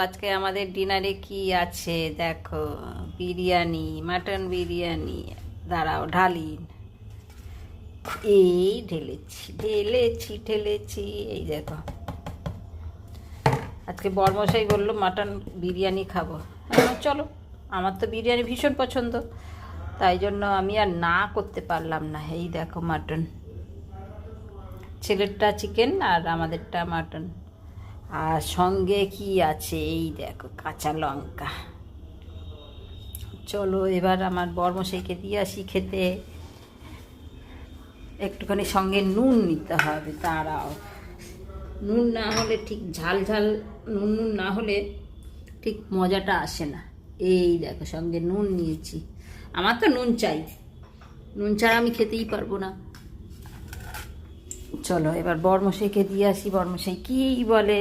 আজকে আমাদের ডিনারে কি আছে দেখো, বিরিয়ানি, মাটন বিরিয়ানি। দাঁড়াও ঢালি, এই ঢেলেছি। এই দেখো, আজকে বরমশাই বললো মাটন বিরিয়ানি খাবো। চলো, আমার তো বিরিয়ানি ভীষণ পছন্দ, তাই জন্য আমি আর না করতে পারলাম না। এই দেখো মাটন, ছেলেরটা চিকেন আর আমাদেরটা মাটন। আর সঙ্গে কি আছে এই দেখো, কাঁচা লঙ্কা। চলো এবার আমার বরমশাইকে দিয়ে আসি খেতে। একটুখানি সঙ্গে নুন নিতে হবে, তারাও নুন না হলে ঠিক ঝাল নুন না হলে ঠিক মজাটা আসে না। এই দেখো সঙ্গে নুন নিয়েছি, আমার তো নুন চাই, নুন ছাড়া আমি খেতেই পারবো না। চলো এবার বরমশাইকে দিয়ে আসি, বরমশাই কী বলে।